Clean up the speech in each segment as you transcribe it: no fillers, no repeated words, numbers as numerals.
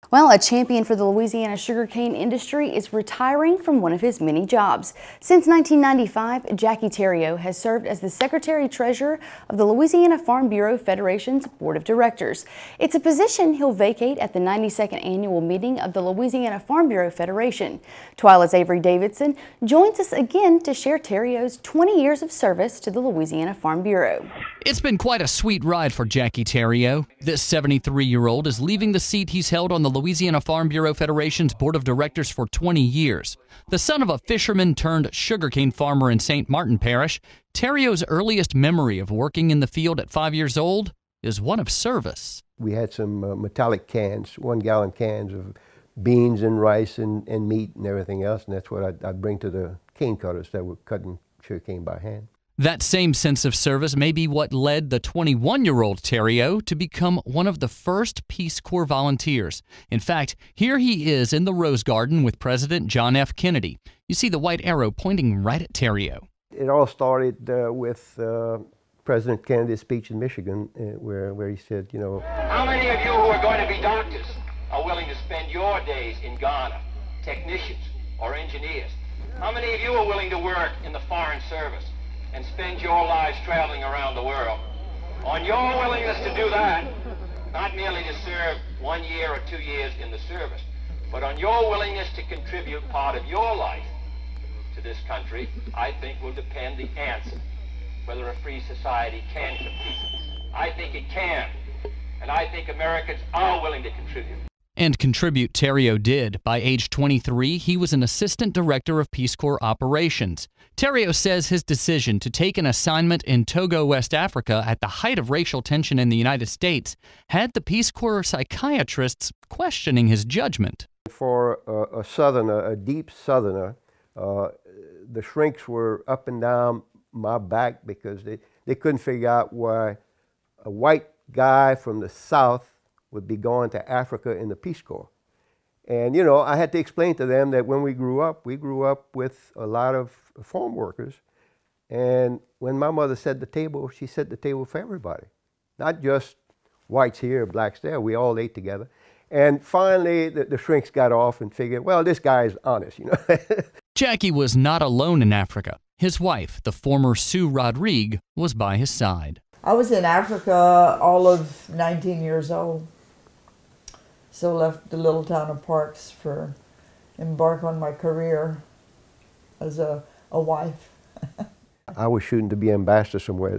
Well, a champion for the Louisiana Sugarcane Industry is retiring from one of his many jobs. Since 1995, Jackie Theriot has served as the Secretary-Treasurer of the Louisiana Farm Bureau Federation's Board of Directors. It's a position he'll vacate at the 92nd annual meeting of the Louisiana Farm Bureau Federation. TWILA's Avery Davidson joins us again to share Theriot's 20 years of service to the Louisiana Farm Bureau. It's been quite a sweet ride for Jackie Theriot. This 73-year-old is leaving the seat he's held on the Louisiana Farm Bureau Federation's Board of Directors for 20 years. The son of a fisherman turned sugarcane farmer in St. Martin Parish, Theriot's earliest memory of working in the field at 5 years old is one of service. We had some metallic cans, 1-gallon cans of beans and rice and meat and everything else, and that's what I'd bring to the cane cutters that were cutting sugarcane by hand. That same sense of service may be what led the 21-year-old Theriot to become one of the first Peace Corps volunteers. In fact, here he is in the Rose Garden with President John F. Kennedy. You see the white arrow pointing right at Theriot. It all started with President Kennedy's speech in Michigan, where he said, you know, how many of you who are going to be doctors are willing to spend your days in Ghana, technicians or engineers? How many of you are willing to work in the Foreign Service and spend your lives traveling around the world? On your willingness to do that, not merely to serve 1 year or 2 years in the service, but on your willingness to contribute part of your life to this country, I think will depend the answer whether a free society can compete. I think it can, and I think Americans are willing to contribute. And contribute Theriot did. By age 23, he was an assistant director of Peace Corps operations. Theriot says his decision to take an assignment in Togo, West Africa at the height of racial tension in the United States had the Peace Corps psychiatrists questioning his judgment. For a southerner, a deep southerner, the shrinks were up and down my back because they couldn't figure out why a white guy from the South would be going to Africa in the Peace Corps. And, you know, I had to explain to them that when we grew up with a lot of farm workers. And when my mother set the table, she set the table for everybody. Not just whites here, blacks there. We all ate together. And finally, the shrinks got off and figured, well, this guy is honest, you know. Jackie was not alone in Africa. His wife, the former Sue Rodrigue, was by his side. I was in Africa all of 19 years old. So left the little town of Parks for embark on my career as a wife. I was shooting to be ambassador somewhere.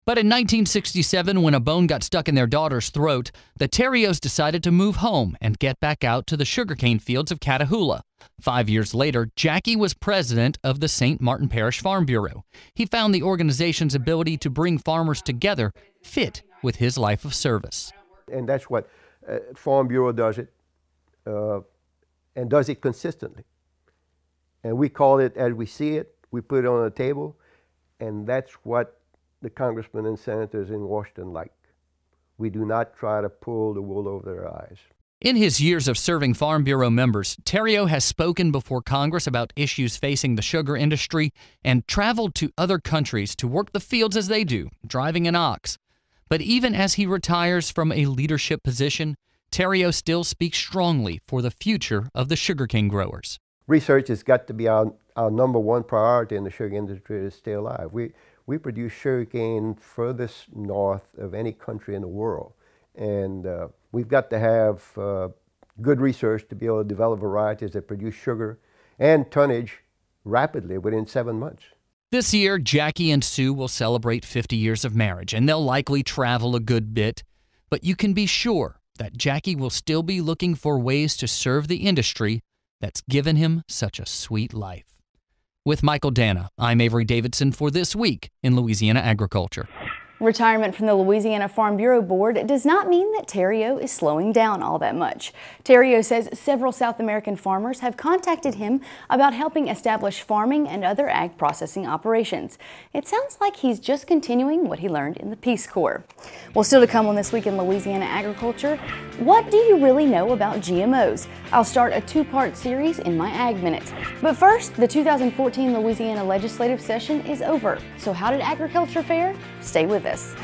But in 1967, when a bone got stuck in their daughter's throat, the Theriots decided to move home and get back out to the sugarcane fields of Catahoula. 5 years later, Jackie was president of the St. Martin Parish Farm Bureau. He found the organization's ability to bring farmers together fit with his life of service. And that's what Farm Bureau does it, and does it consistently. And we call it as we see it, we put it on the table, and that's what the congressmen and senators in Washington like. We do not try to pull the wool over their eyes. In his years of serving Farm Bureau members, Theriot has spoken before Congress about issues facing the sugar industry and traveled to other countries to work the fields as they do, driving an ox. But even as he retires from a leadership position, Theriot still speaks strongly for the future of the sugarcane growers. Research has got to be our number one priority in the sugar industry to stay alive. We produce sugarcane furthest north of any country in the world. And we've got to have good research to be able to develop varieties that produce sugar and tonnage rapidly within 7 months. This year, Jackie and Sue will celebrate 50 years of marriage, and they'll likely travel a good bit. But you can be sure that Jackie will still be looking for ways to serve the industry that's given him such a sweet life. With Michael Dana, I'm Avery Davidson for This Week in Louisiana Agriculture. Retirement from the Louisiana Farm Bureau Board does not mean that Theriot is slowing down all that much. Theriot says several South American farmers have contacted him about helping establish farming and other ag processing operations. It sounds like he's just continuing what he learned in the Peace Corps. Well, still to come on This Week in Louisiana Agriculture, what do you really know about GMOs? I'll start a two-part series in my Ag Minutes. But first, the 2014 Louisiana legislative session is over. So how did agriculture fare? Stay with us.